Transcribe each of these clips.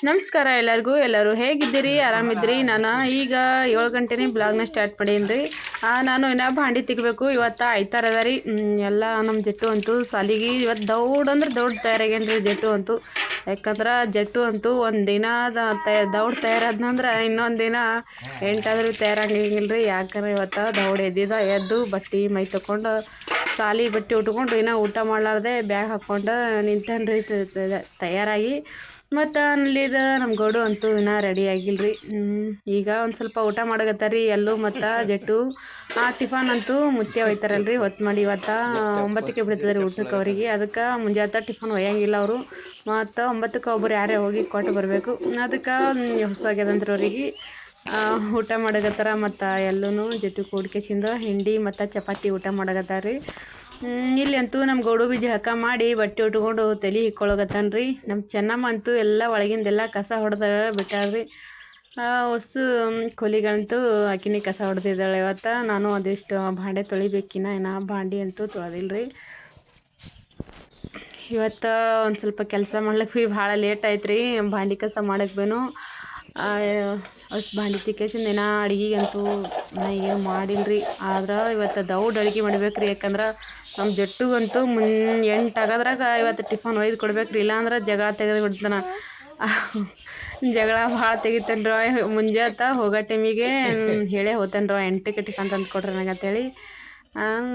ನಮಸ್ಕಾರ ಎಲ್ಲರೂ ಹೇಗಿದ್ದೀರಿ? ಆರಾಮಿದ್ದೀರಿ? ನಾನು ಈಗ 7 ಗಂಟೆನೇ ಬ್ಲಾಗ್ನ ಸ್ಟಾರ್ಟ್ ಮಾಡೀನಿ. ನಾನು ಇನ್ನೂ ಭಾಂಡಿ ತಿಕ್ಕಬೇಕು. ಇವತ್ತು ಆಯ್ತಾರ ಅದ ರೀ. ಎಲ್ಲ ನಮ್ಮ ಜಟ್ಟು ಅಂತೂ ಸಾಲಿಗೆ ಇವತ್ತು ದೌಡ್ ತಯಾರಾಗೇನ್ರಿ ಜಟ್ಟು ಅಂತೂ. ಯಾಕಂದ್ರೆ ಜಟ್ಟು ಅಂತೂ ಒಂದು ದಿನ ದೌಡ್ ತಯಾರಾದ್ನಂದ್ರೆ ಇನ್ನೊಂದು ದಿನ ಎಂಟಾದ್ರೂ ತಯಾರಾಗಂಗಿಲ್ಲ ರೀ. ಯಾಕಂದ್ರೆ ಇವತ್ತು ದೌಡ್ ಎದ್ದು ಬಟ್ಟೆ ಮೈ ತಗೊಂಡು ಸಾಲಿ ಬಟ್ಟೆ ಉಟ್ಕೊಂಡು ಇನ್ನೂ ಊಟ ಮಾಡಲಾರ್ದೆ ಬ್ಯಾಗ್ ಹಾಕ್ಕೊಂಡು ನಿಂತನ್ರಿ ತಯಾರಾಗಿ. ಮತ್ತು ಅಲ್ಲಿದು ನಮ್ಮ ಗೌಡು ಅಂತೂ ಇನ್ನೂ ರೆಡಿ ಆಗಿಲ್ಲ ರೀ. ಈಗ ಒಂದು ಸ್ವಲ್ಪ ಊಟ ಮಾಡಕತ್ತಾರ ಎಲ್ಲೂ ಮತ್ತು ಜಟ್ಟು. ಟಿಫನ್ ಅಂತೂ ಮುತ್ಯ ಒಯ್ತಾರಲ್ರಿ ಹೊತ್ತು ಮಾಡಿ. ಇವತ್ತು 9ಕ್ಕೆ ಬಿಡ್ತದೆ ರೀ ಊಟಕ್ಕೆ ಅವರಿಗೆ. ಅದಕ್ಕೆ ಮುಂಜಾನೆ ಟಿಫನ್ ಒಯ್ಯಂಗಿಲ್ಲ ಅವರು. ಮತ್ತು 9ಕ್ಕೆ ಒಬ್ಬರು ಯಾರೇ ಹೋಗಿ ಕೊಟ್ಟು ಬರಬೇಕು. ಅದಕ್ಕೆ ಹೊಸಾಗ್ಯದಂದ್ರೆ ಅವರಿಗೆ ಊಟ ಮಾಡಕತ್ತಾರ. ಮತ್ತು ಎಲ್ಲೂ ಜಟ್ಟು ಕೂಡ್ಕೆಸಿಂದ ಹಿಂಡಿ ಮತ್ತು ಚಪಾತಿ ಊಟ ಮಾಡಕತ್ತಾರ ರೀ. ಇಲ್ಲಿ ಅಂತೂ ನಮ್ಮ ಗೌಡು ಬಿ ಜಳಕ ಮಾಡಿ ಬಟ್ಟೆ ಉಟ್ಕೊಂಡು ತಲೆ ಹಿಕ್ಕೊಳಗತ್ತಾನ್ರಿ. ನಮ್ಮ ಚೆನ್ನಮ್ಮ ಅಂತೂ ಎಲ್ಲ ಒಳಗಿಂದೆಲ್ಲ ಕಸ ಹೊಡೆದ ಬಿಟ್ಟಾಳ್ರಿ. ಹೊಸು ಕೊಲಿಗಂತೂ ಆಕಿನೇ ಕಸ ಹೊಡೆದಿದ್ದಾಳೆ ಇವತ್ತು. ನಾನು ಅದೆಷ್ಟು ಭಾಂಡೆ ತೊಳಿಬೇಕಿನ್ನ ಭಾಂಡಿ ಅಂತೂ ತೊಳೆದಿಲ್ಲ ರೀ. ಇವತ್ತು ಒಂದು ಸ್ವಲ್ಪ ಕೆಲಸ ಮಾಡ್ಲಿಕ್ಕೆ ಭೀ ಭಾಳ ಲೇಟ್ ಆಯ್ತು ರೀ. ಭಾಂಡಿ ಕಸ ಮಾಡಕ್ಕೆ ಬೇನು ಅಷ್ಟು ಭಾಂಡಿ ತಿಕ್ಕೇಸಿಂದ ಏನೋ ಅಡುಗೆಗಂತೂ ಏನು ಮಾಡಿಲ್ಲ ರೀ. ಆದ್ರೆ ಇವತ್ತು ದೌಡ್ ಅಡುಗೆ ಮಾಡ್ಬೇಕು ರೀ. ಯಾಕಂದ್ರೆ ನಮ್ಮ ಜಟ್ಟುಗಂತೂ 8 ಆಗೋದ್ರಾಗ ಇವತ್ತು ಟಿಫನ್ ಒಯ್ದು ಕೊಡ್ಬೇಕು ರೀ. ಇಲ್ಲಾಂದ್ರೆ ಜಗಳ ತೆಗೆದು ಬಿಡ್ತಾನೆ. ಜಗಳ ಭಾಳ ತೆಗಿತಾನೆ ರೀ. ಮುಂಜಾನೆ ಹೋಗೋ ಟೈಮಿಗೆ ಹೇಳೇ ಹೋತಾನೆ ರೀ, 8ಕ್ಕೆ ಟಿಫನ್ ತಂದು ಕೊಡ್ರಿ ನನಗಂತೇಳಿ.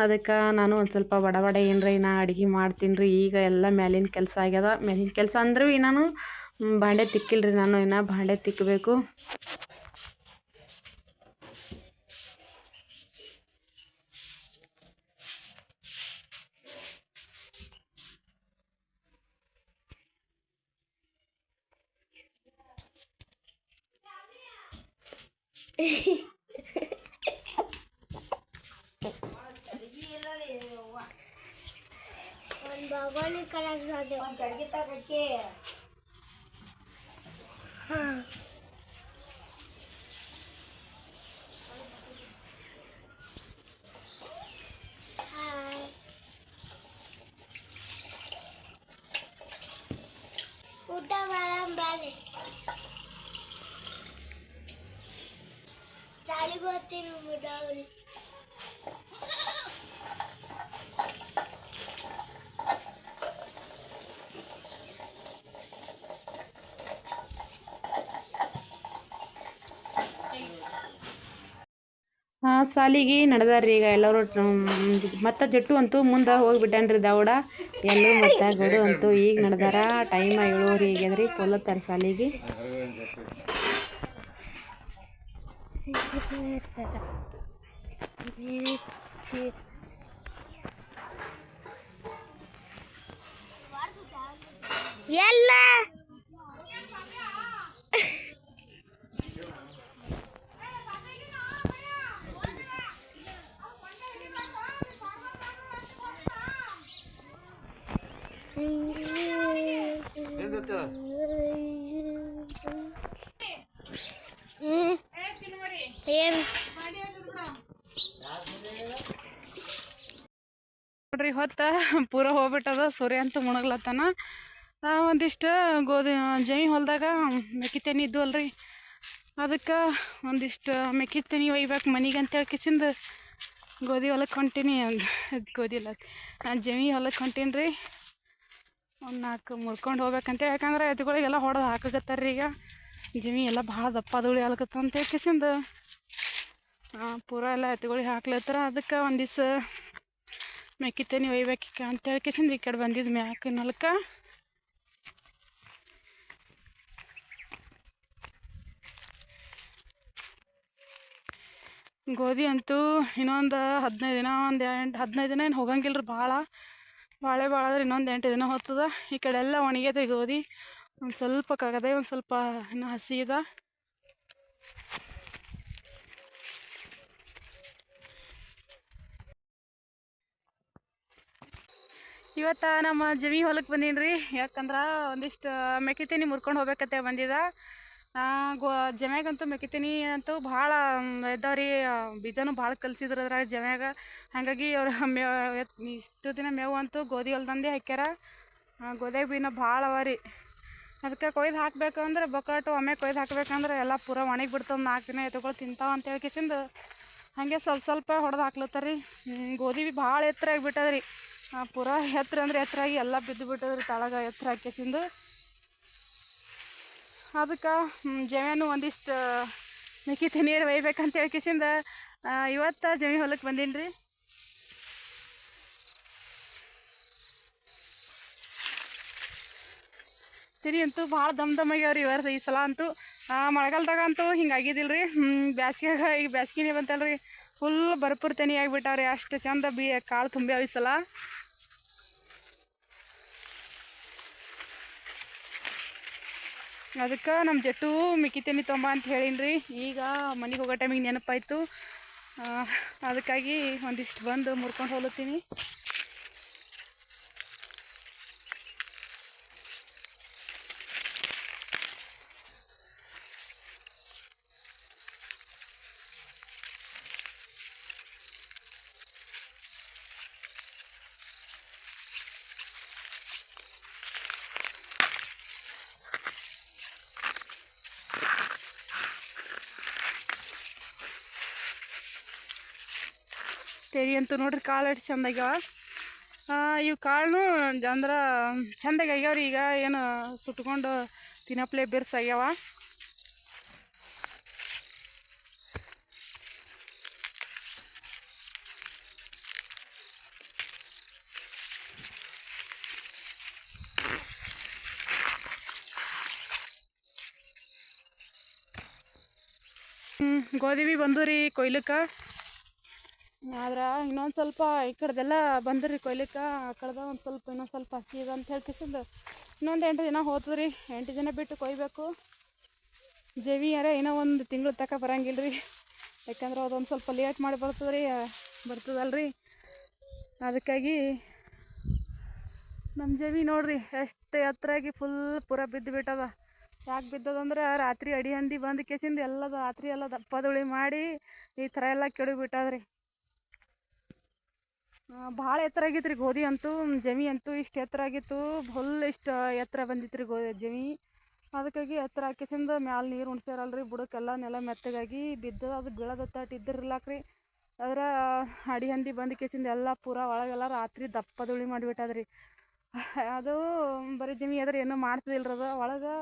ಅದಕ್ಕೆ ನಾನು ಒಂದು ಸ್ವಲ್ಪ ಬಡ ಏನ್ರಿ ನಾ ಅಡುಗೆ ಮಾಡ್ತೀನಿ ರೀ. ಈಗ ಎಲ್ಲ ಮ್ಯಾಲಿನ ಕೆಲಸ ಆಗ್ಯದ. ಮ್ಯಾಲಿನ ಕೆಲಸ ಅಂದ್ರೂ ನಾನು ಭಾಂಡೆ ತಿಕ್ಕಿಲ್ಲ ರೀ. ನಾನು ಇನ್ನೂ ಭಾಂಡೆ ತಿಕ್ಕಬೇಕು. ಊಟ ಮಾಡಂಬಾರಿ ಚಾಲಿಗೆ ಹೋಗ್ತೀನಿ ಮುಡಾವಳಿ. ಸಾಲಿಗೆ ನಡೆದಾರ್ರಿ ಈಗ ಎಲ್ಲರೂ. ಮತ್ತು ಜಟ್ಟು ಅಂತೂ ಮುಂದೆ ಹೋಗಿಬಿಟ್ಟಾನ್ರಿ ದೌಡ. ಎಲ್ಲೂ ಮತ್ತು ಗೌಡು ಅಂತೂ ಈಗ ನಡೆದಾರ. ಟೈಮ್ 7:30 ಆಗ್ಯದ್ರಿ. ತೊಲತ್ತಾರೆ ಸಾಲಿಗೆ. ಎಲ್ಲ ಏನು ನೋಡ್ರಿ ಹೊತ್ತು ಪೂರ ಹೋಗ್ಬಿಟ್ಟದ. ಸೂರ್ಯ ಅಂತೂ ಮುಣಗ್ಲತ್ತಾನ. ಒಂದಿಷ್ಟು ಗೋಧಿ ಜಮಿ ಹೊಲದಾಗ ಮೆಕ್ಕಿತೇನಿ ಇದ್ದು ಅಲ್ರಿ. ಅದಕ್ಕೆ ಒಂದಿಷ್ಟು ಮೆಕ್ಕಿತೇನಿ ಒಯ್ಬೇಕು ಮನೆಗೆ ಅಂತೇಳಿ ಕಿಸಿಂದ ಗೋಧಿ ಹೊಲಕ್ಕೆ ಹೊಂಟೀನಿ. ಗೋಧಿ ಹೊಲಕ್ಕೆ ಜಮಿ ಹೊಲಕ್ಕೆ ಹೊಂಟೀನಿ ರೀ. ಒಂದು 4 ಮುರ್ಕೊಂಡು ಹೋಗ್ಬೇಕಂತೇಳಿ. ಯಾಕಂದ್ರೆ ಎತ್ತುಗಳಿಗೆಲ್ಲ ಹೊಡೆದು ಹಾಕಕತ್ತಾರ್ರಿ ಈಗ. ಜಮಿ ಎಲ್ಲ ಭಾಳ ದಪ್ಪದುಳಿ ಆಲಕತ್ತ ಅಂತೇಳಿ ಕಿಸಿಂದ ಪೂರ ಎಲ್ಲ ಎತ್ತುಗಳಿಗೆ ಹಾಕ್ಲತ್ತಾರ. ಅದಕ್ಕೆ ಒಂದು ದಿವ್ಸ ಮೆಕ್ಕಿತೇನಿ ಒಯ್ಬೇಕ ಅಂತೇಳಿ ಕಿಸಿಂದ ಈ ಕಡೆ ಬಂದಿದ್ದು ಮ್ಯಾಕಿನ ಹೊಲಕ್ಕೆ. ಗೋಧಿ ಅಂತೂ ಇನ್ನೊಂದು 15 ದಿನ, 15 ದಿನ ಏನು ಹೋಗಂಗಿಲ್ಲ ರೀ. ಭಾಳ ಆದ್ರೆ ಇನ್ನೊಂದು 8 ದಿನ ಹೋಗ್ತದ. ಈ ಕಡೆ ಎಲ್ಲ ಒಣಗ್ಯದ ಗೋಧಿ. ಒಂದು ಸ್ವಲ್ಪ ಕಾಗದೆ, ಒಂದು ಸ್ವಲ್ಪ ಇನ್ನೂ ಹಸಿ ಇದೆ. ಇವತ್ತು ನಮ್ಮ ಜಮಿ ಹೊಲಕ್ಕೆ ಬಂದೀನಿ ರೀ. ಯಾಕಂದ್ರೆ ಒಂದಿಷ್ಟು ಮೆಕ್ಕಿತೇನಿ ಮುರ್ಕೊಂಡು ಹೋಗ್ಬೇಕಂತ ಬಂದಿದ್ದ. ಜಮ್ಯಾಗಂತೂ ಮೆಕ್ಕಿತೇನಿ ಅಂತೂ ಭಾಳ ಇದ್ದಾವ್ರಿ. ಬೀಜನೂ ಭಾಳ ಕಲಿಸಿದ್ರು ಅದ್ರಾಗ ಜಮ್ಯಾಗ. ಹಾಗಾಗಿ ಅವ್ರು ಇಷ್ಟು ದಿನ ಮೇವು ಅಂತೂ ಗೋಧಿ ಹೊಲ್ದಂದೇ ಹಾಕ್ಯಾರ. ಗೋಧಿಯಾಗ ಬೀನ ಭಾಳ ಅವ ರೀ. ಅದಕ್ಕೆ ಕೊಯ್ದು ಹಾಕ್ಬೇಕಂದ್ರೆ ಬೊಕ್ಕಟ್ಟು ಒಮ್ಮೆ ಕೊಯ್ದು ಹಾಕ್ಬೇಕಂದ್ರೆ ಎಲ್ಲ ಪೂರ ಒಣಗಿ ಬಿಡ್ತದೆ 4 ದಿನ ಎತ್ತುಗಳು ತಿಂತಾವ ಅಂತ ಹೇಳ್ಕೇಸಿಂದ ಹಾಗೆ ಸ್ವಲ್ಪ ಸ್ವಲ್ಪ ಹೊಡೆದು ಹಾಕ್ಲತ್ತಾರ ರೀ ಗೋಧಿ ಭೀ ಭಾಳ ಎತ್ತರ ಆಗಿಬಿಟ್ಟದ್ರಿ ಪೂರ ಎತ್ತರ ಅಂದ್ರೆ ಎತ್ತರಾಗಿ ಎಲ್ಲ ಬಿದ್ದು ಬಿಟ್ಟದ್ರಿ ತಳಗ ಎತ್ತರ ಹಾಕ್ಯಸಿಂದು ಅದಕ್ಕೆ ಜವೇನು ಒಂದಿಷ್ಟು ಮಿಕ್ಕಿತಿ ನೀರು ಒಯ್ಬೇಕಂತ ಹೇಳ್ಕೇಸಿಂದ ಇವತ್ತು ಜಮಿ ಹೊಲಕ್ಕೆ ಬಂದೀನಿ ರೀ ತಿರಿ ಅಂತೂ ಭಾಳ ದಮ್ ಆಗ್ಯಾವ್ರಿ ಈ ಸಲ ಅಂತೂ ಮಳೆಗಾಲದಾಗ ಅಂತೂ ಹಿಂಗೆ ಆಗಿದ್ದಿಲ್ಲ ರೀ ಬ್ಯಾಸ್ಗ್ಯಾಗ ಈಗ ಬ್ಯಾಸ್ಗಿನೇ ಬಂತಲ್ಲ ರೀ ಫುಲ್ ಭರ್ಪೂರ್ ತೆನಿ ಆಗಿಬಿಟ್ಟಾವ್ರಿ ಅಷ್ಟು ಚಂದ ಕಾಳು ತುಂಬ್ಯಾವ ಈ ಸಲ ಅದಕ್ಕೆ ನಮ್ಮ ಜಟ್ಟು ಮಿಕ್ಕಿತೇನಿ ತೊಂಬ ಅಂತ ಹೇಳೀನಿ ರೀ ಈಗ ಮನೆಗೆ ಹೋಗೋ ಟೈಮಿಗೆ ನೆನಪಾಯ್ತು ಅದಕ್ಕಾಗಿ ಒಂದಿಷ್ಟು ಬಂದು ಮುರ್ಕೊಂಡು ಹೋಗ್ಲತ್ತೀನಿ ತೆರಿ ಅಂತೂ ನೋಡ್ರಿ ಕಾಳು ಎಷ್ಟು ಚಂದ ಆಗ್ಯಾವ ಇವು ಕಾಳು ಅಂದ್ರೆ ಚಂದಾಗಿ ಆಗ್ಯಾವ್ರಿ ಈಗ ಏನು ಸುಟ್ಕೊಂಡು ತಿನ್ನಪ್ಲೆ ಬಿರ್ಸಾಗ್ಯಾವ ಗೋಧಿ ಭೀ ಬಂದು ರೀ ಕೊಯ್ಲಿಕ್ಕೆ ಆದ್ರೆ ಇನ್ನೊಂದು ಸ್ವಲ್ಪ ಈ ಕಡೆದೆಲ್ಲ ಬಂದ್ರಿ ಕೊಯ್ಲಿಕ್ಕೆ ಆ ಕಡೆದ ಒಂದು ಸ್ವಲ್ಪ ಇನ್ನೊಂದು ಸ್ವಲ್ಪ ಹಸಿ ಇದೆ ಅಂತ ಹೇಳ್ಕಿಸಿದ್ದು ಇನ್ನೊಂದು 8 ದಿನ ಹೋಗ್ತದೆ ರೀ 8 ದಿನ ಬಿಟ್ಟು ಕೊಯ್ಬೇಕು ಜವಿ ಯಾರ ಏನೋ ಒಂದು ತಿಂಗಳು ತನಕ ಬರಂಗಿಲ್ಲ ರೀ ಯಾಕಂದ್ರೆ ಅದೊಂದು ಸ್ವಲ್ಪ ಲೇಟ್ ಮಾಡಿ ಬರ್ತದಲ್ರಿ ಅದಕ್ಕಾಗಿ ನಮ್ಮ ಜವಿ ನೋಡ್ರಿ ಎಷ್ಟು ಎತ್ತರಾಗಿ ಫುಲ್ ಪೂರ ಬಿದ್ದು ಬಿಟ್ಟದ ಯಾಕೆ ಬಿದ್ದದಂದ್ರೆ ರಾತ್ರಿ ಅಡಿ ಹಂದಿ ಬಂದು ಕೇಸಿಂದ ಎಲ್ಲ ರಾತ್ರಿ ಎಲ್ಲ ದಪ್ಪದುಳಿ ಮಾಡಿ ಈ ಥರ ಎಲ್ಲ ಕೆಡವಿಬಿಟ್ಟದ್ರಿ ಭಾಳ ಎತ್ತರ ಆಗಿತ್ತು ರೀ ಗೋಧಿ ಅಂತೂ ಜಮಿ ಅಂತೂ ಇಷ್ಟು ಎತ್ತರ ಆಗಿತ್ತು ಫುಲ್ ಇಷ್ಟು ಎತ್ತರ ಬಂದಿತ್ತು ರೀ ಜಮಿ ಅದಕ್ಕಾಗಿ ಎತ್ತರ ಹಾಕಿಸಿಂದ ಮ್ಯಾಲೆ ನೀರು ಉಣ್ಸ್ಯಾರಲ್ರಿ ಬುಡಕ್ಕೆಲ್ಲ ನೆಲ ಮೆತ್ತಗಾಗಿ ಬಿದ್ದು ಅದು ಬೀಳೋದತ್ತಾಟ ಇದ್ದಿರ್ಲಾಕ್ರಿ ಅದ್ರ ಅಡಿ ಹಂದಿ ಬಂದು ಕೇಸಿಂದ ಎಲ್ಲ ಪೂರ ಒಳಗೆಲ್ಲ ರಾತ್ರಿ ದಪ್ಪದುಳಿ ಮಾಡಿಬಿಟ್ಟದ್ರಿ ಅದು ಬರೀ ಜಮಿ ಆದ್ರೆ ಏನೂ ಮಾಡ್ತಿದಿಲ್ರಿ ಅದು ಒಳಗೆ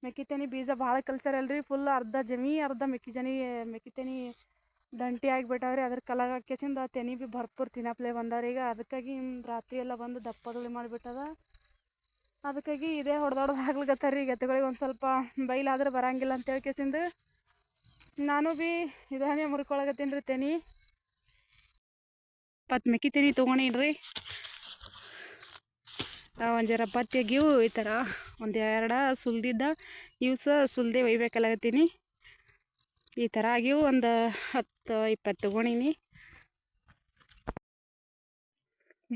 ಮೆಕ್ಕಿತೆನಿ ಬೀಜ ಭಾಳ ಕಲ್ಸ್ಯಾರಲ್ರಿ ಫುಲ್ ಅರ್ಧ ಜಮಿ ಅರ್ಧ ಮೆಕ್ಕಿತೆನಿ ದಂಟಿ ಆಗಿಬಿಟ್ಟಾವ್ರಿ ಅದ್ರ ಕಲಾಗ ಹಾಕ್ಯಸಿಂದ ತೆನಿ ಭೀ ಭರ್ಪೂರ್ ತಿನ್ನಪ್ಲೆ ಬಂದವ್ರಿ ಈಗ ಅದಕ್ಕಾಗಿ ರಾತ್ರಿ ಎಲ್ಲ ಬಂದು ದಪ್ಪದುಳಿ ಮಾಡಿಬಿಟ್ಟದ ಅದಕ್ಕಾಗಿ ಇದೇ ಹೊಡೆದಾಡೋದು ಆಗ್ಲಿಕತ್ತಾರ ರೀ ಎತ್ತುಗಳಿಗೆ ಒಂದು ಸ್ವಲ್ಪ ಬೈಲಾದ್ರೆ ಬರಂಗಿಲ್ಲ ಅಂತ ಹೇಳ್ಕೇಸಿಂದ ನಾನು ಭೀ ಇದಾನೆ ಮುರ್ಕೊಳಗತ್ತೀನಿ ರೀ ತೆನಿ 20 ಮೆಕ್ಕಿತೆನಿ ತೊಗೊಂಡೀನಿ ಒಂದು ಜರ ಪತ್ತಿಯಾಗಿವು ಈ ಥರ ಒಂದು 2 ಸುಲ್ದಿದ್ದ ಇವು ಸುಲ್ದೆ ಒಯ್ಬೇಕಲ್ಲಾಗತ್ತೀನಿ ಈ ಥರ ಆಗಿವು ಒಂದು 10-20 ತೊಗೊಂಡೀನಿ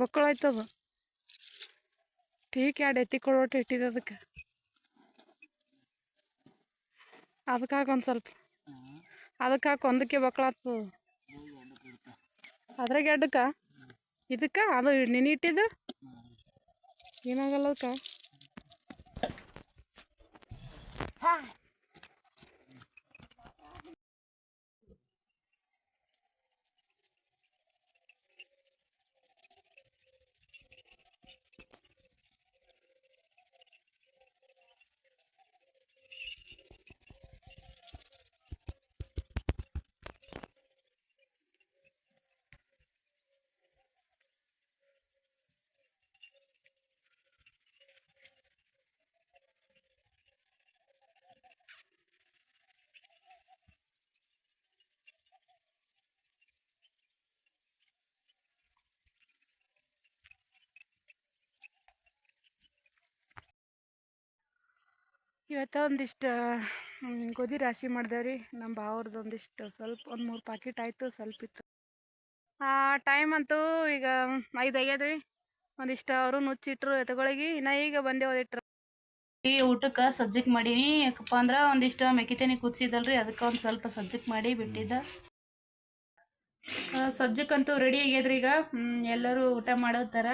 ಬೊಕ್ಕಳಾಯ್ತದ ಟೀಕ್ 2 ಎತ್ತಿ ಕೊಡೋಟು ಇಟ್ಟಿದ್ದು ಅದಕ್ಕೆ ಹಾಕಿ ಒಂದು ಸ್ವಲ್ಪ ಅದಕ್ಕೆ ಹಾಕಿ ಒಂದಕ್ಕೆ ಬೊಕ್ಕಳಾಗ್ತದ ಅದ್ರಾಗ 2ಕ್ಕ ಇದಕ್ಕೆ ಅದು ನೆನೆ ಇಟ್ಟಿದ್ದು ಏನಾಗಲ್ಲ ಅದಕ್ಕೆ ಇವತ್ತು ಒಂದಿಷ್ಟು ಗೋಧಿ ರಾಶಿ ಮಾಡ್ದೇವ್ರಿ ನಮ್ಮ ಭಾವ್ರದ್ದು ಒಂದಿಷ್ಟು ಸ್ವಲ್ಪ ಒಂದು 3 ಪ್ಯಾಕೆಟ್ ಆಯಿತು ಸ್ವಲ್ಪ ಇತ್ತು ಟೈಮ್ ಅಂತೂ ಈಗ 5 ಆಗ್ಯದ್ರಿ ಒಂದಿಷ್ಟು ಅವರು ನುಚ್ಚಿಟ್ರು ಎತ್ತುಗಳಿಗೆ ಇನ್ನು ಈಗ ಬಂದೆ ಓದಿಟ್ರು ಈ ಊಟಕ್ಕೆ ಸಜ್ಜಕ್ಕೆ ಮಾಡೀನಿ ಯಾಕಪ್ಪ ಅಂದ್ರೆ ಒಂದಿಷ್ಟು ಮೆಕ್ಕಿತೆನಿ ಕುದಿಸಿದಲ್ರಿ ಅದಕ್ಕೆ ಒಂದು ಸ್ವಲ್ಪ ಸಜ್ಜಕ್ಕೆ ಮಾಡಿ ಬಿಟ್ಟಿದ್ದ ಸಜ್ಜಕ್ಕಂತೂ ರೆಡಿ ಆಗ್ಯದ್ರಿ ಈಗ ಎಲ್ಲರೂ ಊಟ ಮಾಡೋ ಥರ